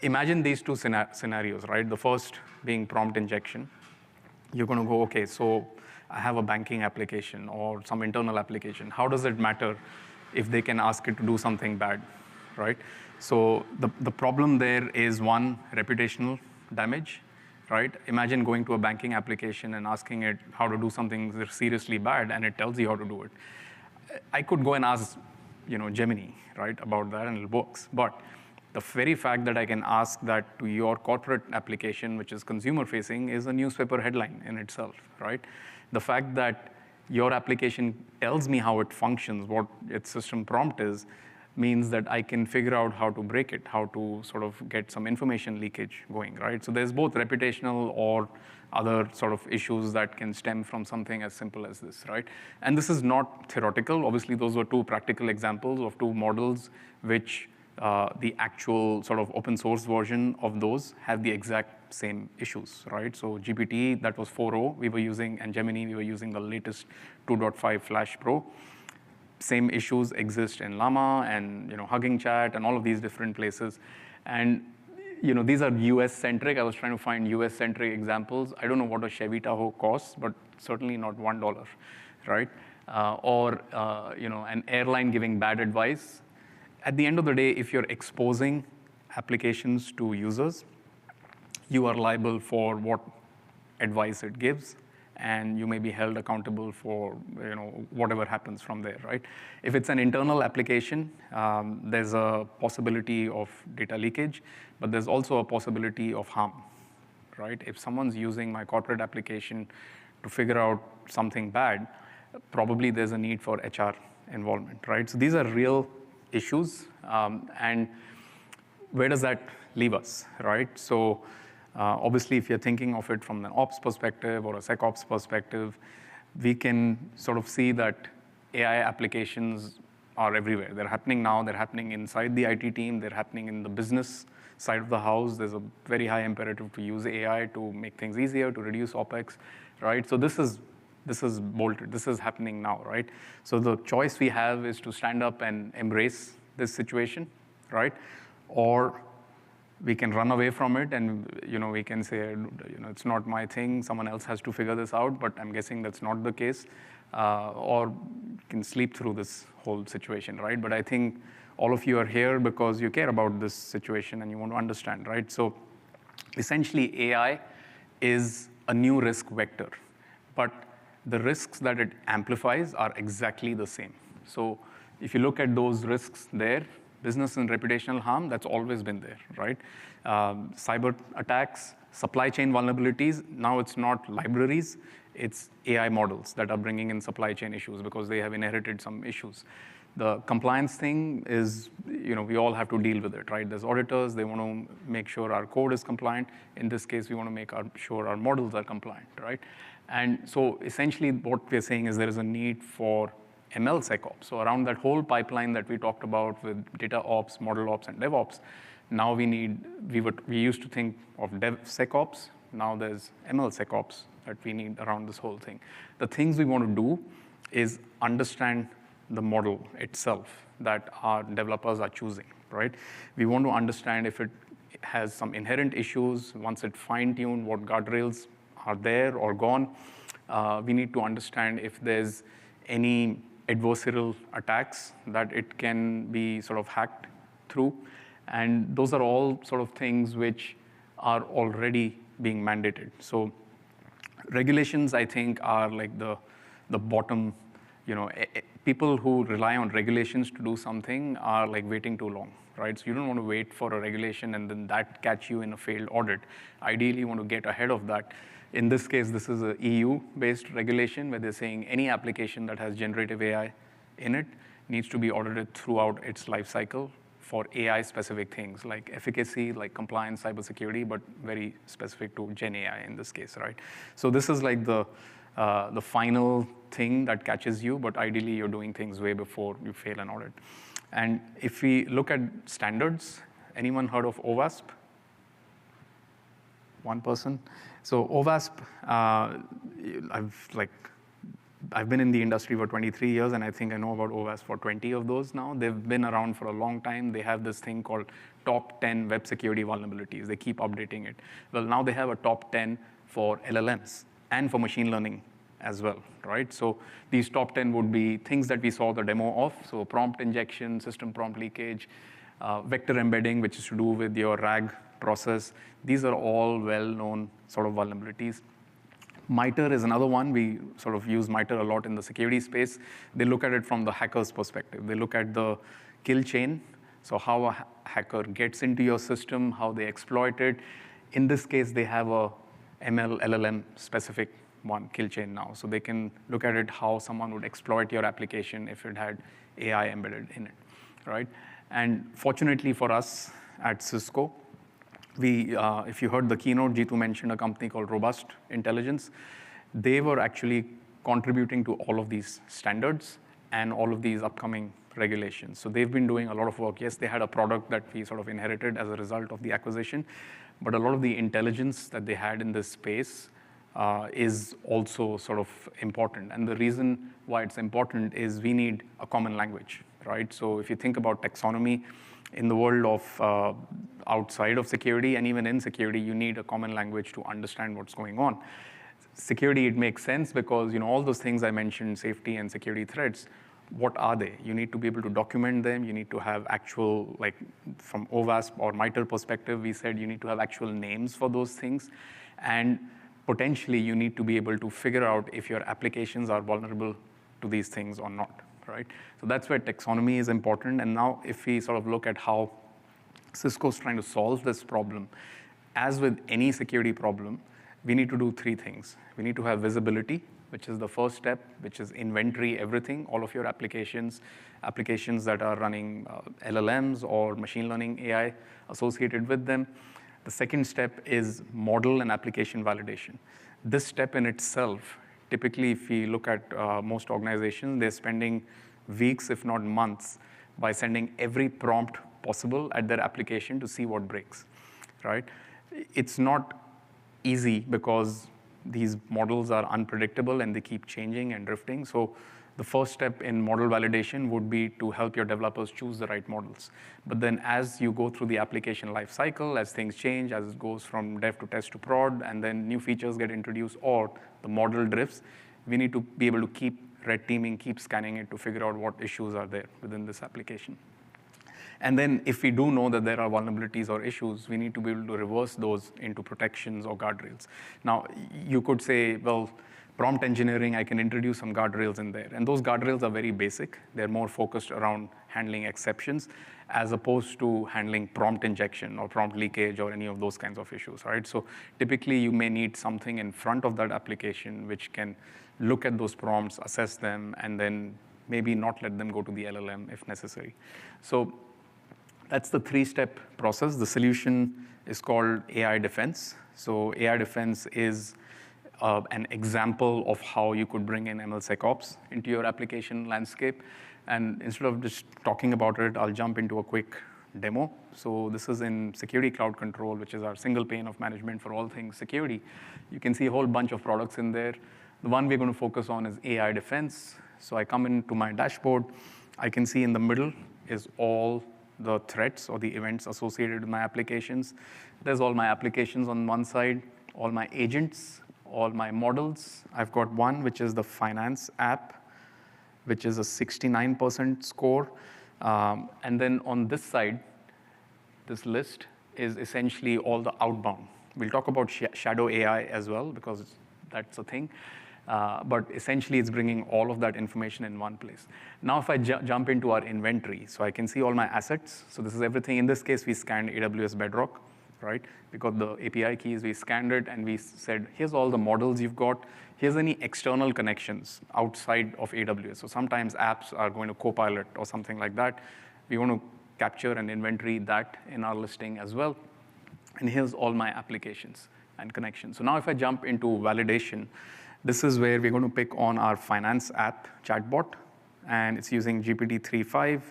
imagine these two scenarios, right? The first being prompt injection. You're going to go, okay, so I have a banking application or some internal application. How does it matter if they can ask it to do something bad, right? So the problem there is, one, reputational damage, right? Imagine going to a banking application and asking it how to do something seriously bad, and it tells you how to do it. I could go and ask, Gemini, right, about that, and it works. But the very fact that I can ask that to your corporate application, which is consumer-facing, is a newspaper headline in itself, right? The fact that your application tells me how it functions, what its system prompt is, means that I can figure out how to break it, how to sort of get some information leakage going, right? So there's both reputational or other sort of issues that can stem from something as simple as this, right? And this is not theoretical. Obviously, those were two practical examples of two models which the actual sort of open source version of those have the exact same issues, right? So GPT, that was 4.0 we were using, and Gemini, we were using the latest 2.5 Flash Pro. Same issues exist in Llama and Hugging Chat and all of these different places. And these are US-centric. I was trying to find US-centric examples. I don't know what a Chevy Tahoe costs, but certainly not $1, right? Or an airline giving bad advice. At the end of the day, if you're exposing applications to users, you are liable for what advice it gives, and you may be held accountable for whatever happens from there, right? If it's an internal application, there's a possibility of data leakage, but there's also a possibility of harm, right? If someone's using my corporate application to figure out something bad, probably there's a need for HR involvement, right? So these are real issues, and where does that leave us, right? So obviously, if you're thinking of it from an ops perspective or a SecOps perspective, we can sort of see that AI applications are everywhere. They're happening now. They're happening inside the IT team. They're happening in the business side of the house. There's a very high imperative to use AI to make things easier, to reduce OpEx, right? So this is bolted. This is happening now, right? So the choice we have is to stand up and embrace this situation, right? Or we can run away from it and we can say it's not my thing, someone else has to figure this out, but I'm guessing that's not the case. Or can sleep through this whole situation, right? But I think all of you are here because you care about this situation and you want to understand, right? So essentially AI is a new risk vector, but the risks that it amplifies are exactly the same. So if you look at those risks there, business and reputational harm, that's always been there, right? Cyber attacks, supply chain vulnerabilities, now it's not libraries, it's AI models that are bringing in supply chain issues because they have inherited some issues. The compliance thing is, we all have to deal with it, right? There's auditors, they want to make sure our code is compliant. In this case, we want to make sure our models are compliant, right? And so essentially what we're saying is there is a need for MLSecOps. So around that whole pipeline that we talked about with data ops, model ops, and DevOps, now we used to think of DevSecOps, now there's MLSecOps that we need around this whole thing. The things we want to do is understand the model itself that our developers are choosing, right? We want to understand if it has some inherent issues. Once it's fine-tuned, what guardrails are there or gone. We need to understand if there's any adversarial attacks that it can be sort of hacked through. And those are all sort of things which are already being mandated. So regulations, I think, are like the bottom. People who rely on regulations to do something are like waiting too long, right? So you don't want to wait for a regulation and then that catch you in a failed audit. Ideally, you want to get ahead of that. In this case, this is a EU-based regulation where they're saying any application that has generative AI in it needs to be audited throughout its life cycle for AI-specific things like efficacy, like compliance, cybersecurity, but very specific to Gen AI in this case, right? So this is like the final thing that catches you, but ideally you're doing things way before you fail an audit. And if we look at standards, anyone heard of OWASP? One person. So OWASP, I've been in the industry for 23 years, and I think I know about OWASP for 20 of those now. They've been around for a long time. They have this thing called top 10 web security vulnerabilities. They keep updating it. Well, now they have a top 10 for LLMs and for machine learning as well, right? So these top 10 would be things that we saw the demo of. So prompt injection, system prompt leakage, vector embedding, which is to do with your RAG process. These are all well-known sort of vulnerabilities. MITRE is another one. We sort of use MITRE a lot in the security space. They look at it from the hacker's perspective. They look at the kill chain, so how a hacker gets into your system, how they exploit it. In this case, they have a ML, LLM specific one, kill chain now. So they can look at it how someone would exploit your application if it had AI embedded in it, right? And fortunately for us at Cisco, if you heard the keynote, Jeetu mentioned a company called Robust Intelligence. They were actually contributing to all of these standards and all of these upcoming regulations. So they've been doing a lot of work. Yes, they had a product that we sort of inherited as a result of the acquisition, but a lot of the intelligence that they had in this space is also sort of important. And the reason why it's important is we need a common language, right? So if you think about taxonomy, in the world of outside of security and even in security, you need a common language to understand what's going on. Security, it makes sense because all those things I mentioned, safety and security threats, what are they? You need to be able to document them. You need to have actual, like from OWASP or MITRE perspective, we said you need to have actual names for those things. And potentially you need to be able to figure out if your applications are vulnerable to these things or not. Right? So that's where taxonomy is important. And now if we sort of look at how Cisco's trying to solve this problem, as with any security problem, we need to do three things. We need to have visibility, which is the first step, which is inventory everything, all of your applications that are running LLMs or machine learning AI associated with them. The second step is model and application validation. This step in itself, typically if we look at most organizations, they're spending weeks, if not months, by sending every prompt possible at their application to see what breaks, right? It's not easy because these models are unpredictable and they keep changing and drifting. So the first step in model validation would be to help your developers choose the right models. But then as you go through the application lifecycle, as things change, as it goes from dev to test to prod, and then new features get introduced or the model drifts, we need to be able to keep red teaming, keep scanning it to figure out what issues are there within this application. And then if we do know that there are vulnerabilities or issues, we need to be able to reverse those into protections or guardrails. Now, you could say, well, prompt engineering, I can introduce some guardrails in there. And those guardrails are very basic. They're more focused around handling exceptions as opposed to handling prompt injection or prompt leakage or any of those kinds of issues, right? So typically you may need something in front of that application which can look at those prompts, assess them, and then maybe not let them go to the LLM if necessary. So that's the three-step process. The solution is called AI Defense. So AI Defense is an example of how you could bring in MLSecOps into your application landscape. And instead of just talking about it, I'll jump into a quick demo. So this is in Security Cloud Control, which is our single pane of management for all things security. You can see a whole bunch of products in there. The one we're going to focus on is AI Defense. So I come into my dashboard. I can see in the middle is all the threats or the events associated with my applications. There's all my applications on one side, all my agents, all my models. I've got one, which is the finance app, which is a 69% score. And then on this side, this list is essentially all the outbound. We'll talk about shadow AI as well, because that's a thing. But essentially, it's bringing all of that information in one place. Now, if I jump into our inventory, so I can see all my assets. So this is everything. In this case, we scanned AWS Bedrock, right? Because the API keys, we scanned it, and we said, here's all the models you've got. Here's any external connections outside of AWS. So sometimes apps are going to Copilot or something like that. We want to capture and inventory that in our listing as well. And here's all my applications and connections. So now if I jump into validation, this is where we're going to pick on our finance app chatbot, and it's using GPT-3.5,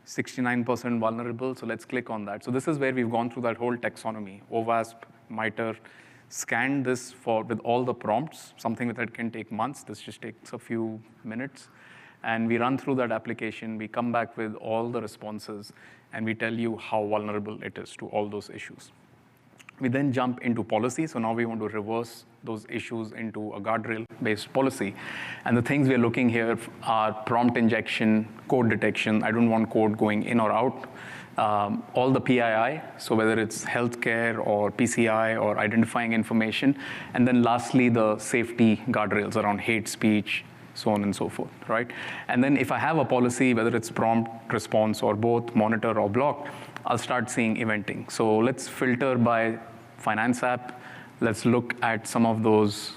69% vulnerable, so let's click on that. So this is where we've gone through that whole taxonomy, OWASP, MITRE, scanned this with all the prompts, something that can take months. This just takes a few minutes. And we run through that application, we come back with all the responses, and we tell you how vulnerable it is to all those issues. We then jump into policy. So now we want to reverse those issues into a guardrail-based policy. And the things we're looking here are prompt injection, code detection. I don't want code going in or out. All the PII, so whether it's healthcare or PCI or identifying information. And then lastly, the safety guardrails around hate speech, so on and so forth, right? And then if I have a policy, whether it's prompt response or both, monitor or block, I'll start seeing eventing. So let's filter by finance app. Let's look at some of those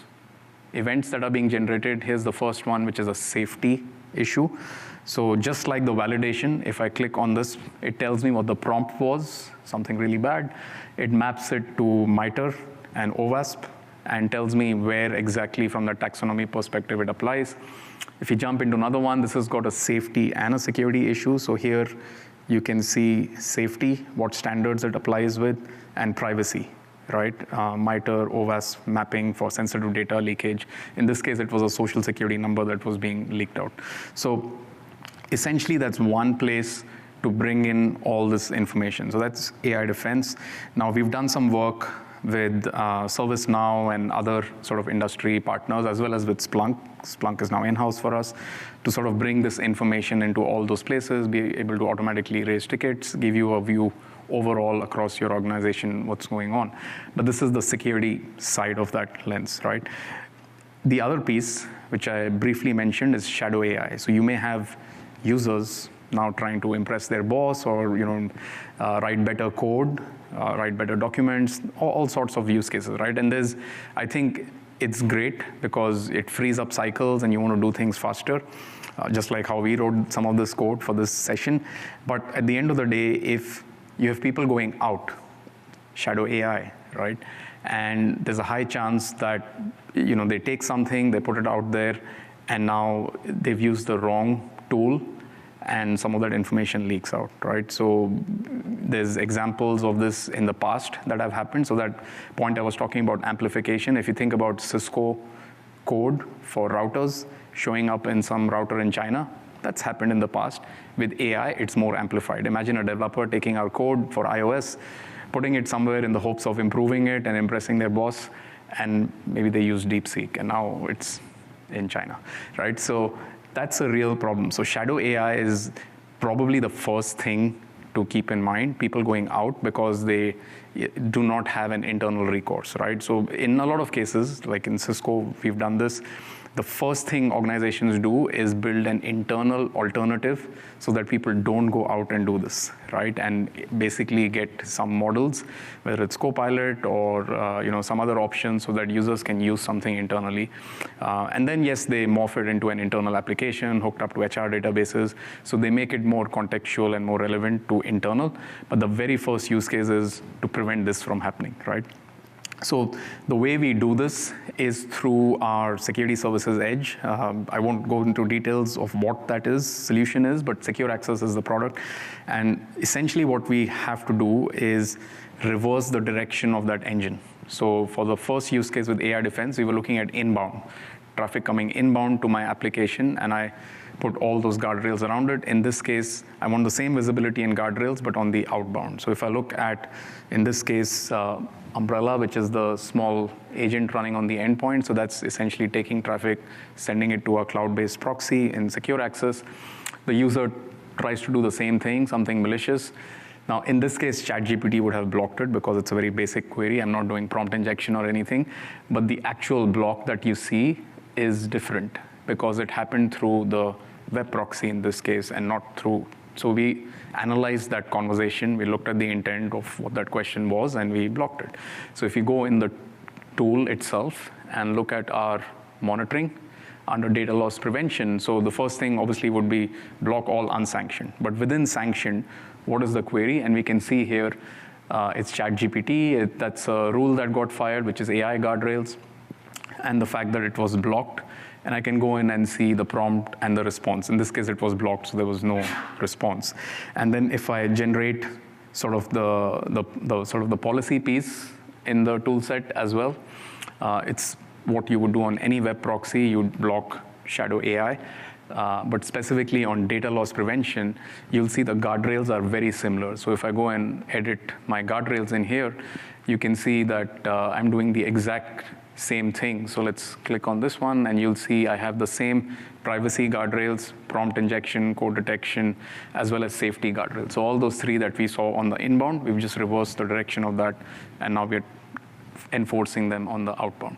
events that are being generated. Here's the first one, which is a safety issue. So just like the validation, if I click on this, it tells me what the prompt was, something really bad. It maps it to MITRE and OWASP and tells me where exactly from the taxonomy perspective it applies. If you jump into another one, this has got a safety and a security issue. So here you can see safety, what standards it applies with, and privacy, right? MITRE, OWASP mapping for sensitive data leakage. In this case, it was a social security number that was being leaked out. So essentially, that's one place to bring in all this information. So that's AI Defense. Now, we've done some work with ServiceNow and other sort of industry partners, as well as with Splunk. Splunk is now in-house for us to sort of bring this information into all those places, be able to automatically raise tickets, give you a view overall across your organization, what's going on. But this is the security side of that lens, right? The other piece, which I briefly mentioned, is shadow AI. So you may have users now trying to impress their boss or write better code, write better documents, all sorts of use cases, right? And there's, I think, it's great because it frees up cycles and you want to do things faster, just like how we wrote some of this code for this session. But at the end of the day, if you have people going out, shadow AI, right? And there's a high chance that they take something, they put it out there, and now they've used the wrong tool, and some of that information leaks out, right? So there's examples of this in the past that have happened. So that point I was talking about amplification, if you think about Cisco code for routers showing up in some router in China, that's happened in the past. With AI, it's more amplified. Imagine a developer taking our code for iOS, putting it somewhere in the hopes of improving it and impressing their boss, and maybe they use DeepSeek, and now it's in China, right? So that's a real problem. So shadow AI is probably the first thing to keep in mind, people going out because they do not have an internal recourse, right? So in a lot of cases, like in Cisco, we've done this. The first thing organizations do is build an internal alternative so that people don't go out and do this, right? And basically get some models, whether it's Copilot or some other option, so that users can use something internally. And then, yes, they morph it into an internal application hooked up to HR databases. So they make it more contextual and more relevant to internal. But the very first use case is to prevent this from happening, right? So the way we do this is through our security services edge. I won't go into details of what that solution is, but secure access is the product. And essentially what we have to do is reverse the direction of that engine. So for the first use case with AI defense, we were looking at inbound, traffic coming inbound to my application, and I put all those guardrails around it. In this case, I want the same visibility and guardrails, but on the outbound. So if I look at, in this case, Umbrella, which is the small agent running on the endpoint. So that's essentially taking traffic, sending it to a cloud-based proxy in secure access. The user tries to do the same thing, something malicious. Now, in this case, ChatGPT would have blocked it because it's a very basic query. I'm not doing prompt injection or anything. But the actual block that you see is different because it happened through the web proxy in this case and not through. So we analyzed that conversation. We looked at the intent of what that question was, and we blocked it. So if you go in the tool itself and look at our monitoring under data loss prevention, so the first thing obviously would be block all unsanctioned. But within sanctioned, what is the query? And we can see here it's ChatGPT. That's a rule that got fired, which is AI guardrails, and the fact that it was blocked. And I can go in and see the prompt and the response. In this case, it was blocked, so there was no response. And then if I generate sort of the policy piece in the tool set as well, it's what you would do on any web proxy. You'd block shadow AI. But specifically on data loss prevention, you'll see the guardrails are very similar. So if I go and edit my guardrails in here, you can see that I'm doing the exact same thing. So let's click on this one, and you'll see I have the same privacy guardrails, prompt injection, code detection, as well as safety guardrails. So all those three that we saw on the inbound, we've just reversed the direction of that, and now we're enforcing them on the outbound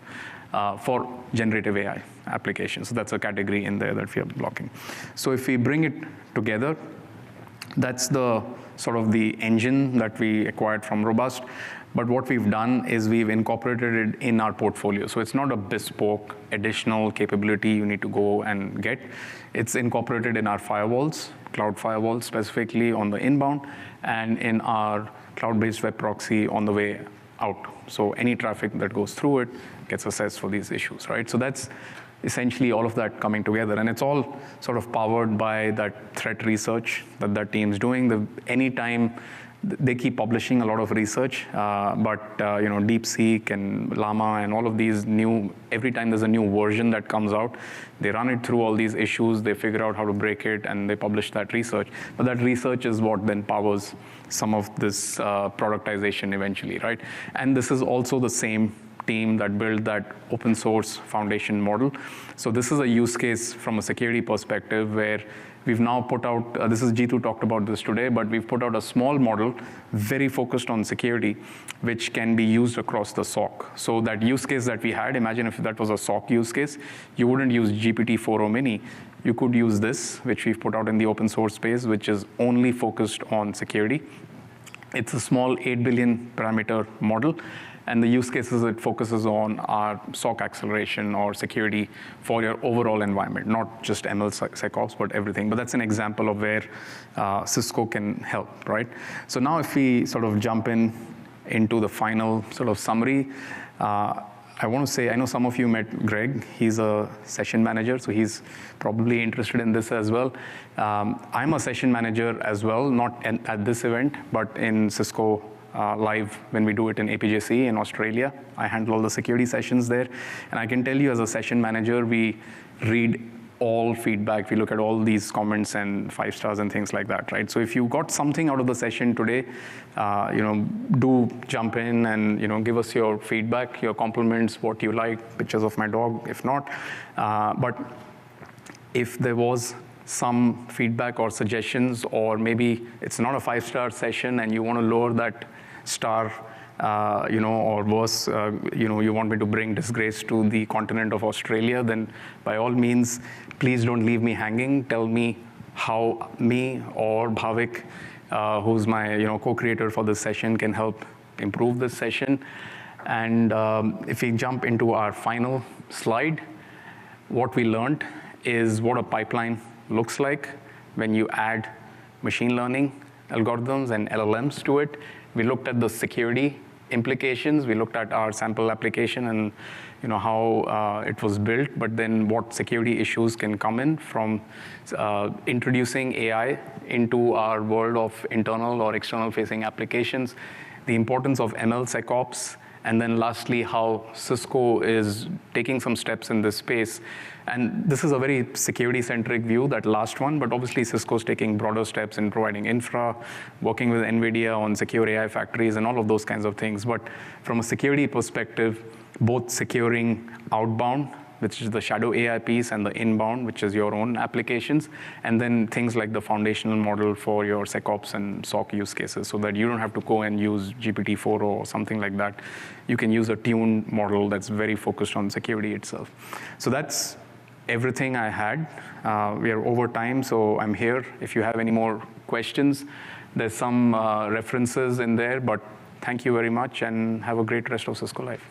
for generative AI applications. So that's a category in there that we are blocking. So if we bring it together, that's the sort of the engine that we acquired from Robust. But what we've done is we've incorporated it in our portfolio. So it's not a bespoke additional capability you need to go and get. It's incorporated in our firewalls, cloud firewalls specifically on the inbound, and in our cloud-based web proxy on the way out. So any traffic that goes through it gets assessed for these issues, right? So that's essentially all of that coming together. And it's all sort of powered by that threat research that team's doing. Anytime they keep publishing a lot of research, but DeepSeek and Llama and all of these every time there's a new version that comes out, they run it through all these issues, they figure out how to break it, and they publish that research. But that research is what then powers some of this productization eventually, right? And this is also the same team that built that open source foundation model. So this is a use case from a security perspective where we've now put out, Jeetu talked about this today, but we've put out a small model very focused on security, which can be used across the SOC. So that use case that we had, imagine if that was a SOC use case, you wouldn't use GPT-4o Mini. You could use this, which we've put out in the open source space, which is only focused on security. It's a small 8 billion parameter model. And the use cases it focuses on are SOC acceleration or security for your overall environment, not just MLSecOps, but everything. But that's an example of where Cisco can help, right? So now if we sort of jump into the final sort of summary, I want to say, I know some of you met Greg. He's a session manager, so he's probably interested in this as well. I'm a session manager as well, not at this event, but in Cisco Live when we do it in APJC in Australia. I handle all the security sessions there. And I can tell you as a session manager, we read all feedback. We look at all these comments and 5 stars and things like that, right? So if you got something out of the session today, do jump in and give us your feedback, your compliments, what you like, pictures of my dog, if not. But if there was some feedback or suggestions, or maybe it's not a 5-star session and you want to lower that star, or worse, you want me to bring disgrace to the continent of Australia, then by all means, please don't leave me hanging. Tell me how me or Bhavik, who's my co-creator for this session, can help improve this session. And if we jump into our final slide, what we learned is what a pipeline looks like when you add machine learning algorithms and LLMs to it. We looked at the security implications. We looked at our sample application and how it was built, but then what security issues can come in from introducing AI into our world of internal or external facing applications, the importance of MLSecOps, and then lastly, how Cisco is taking some steps in this space. And this is a very security-centric view, that last one, but obviously Cisco's taking broader steps in providing infra, working with NVIDIA on secure AI factories and all of those kinds of things. But from a security perspective, both securing outbound, which is the shadow AI piece, and the inbound, which is your own applications, and then things like the foundational model for your SecOps and SOC use cases, so that you don't have to go and use GPT-4 or something like that. You can use a tuned model that's very focused on security itself. So that's everything I had. We are over time, so I'm here if you have any more questions. There's some references in there, but thank you very much, and have a great rest of Cisco Live.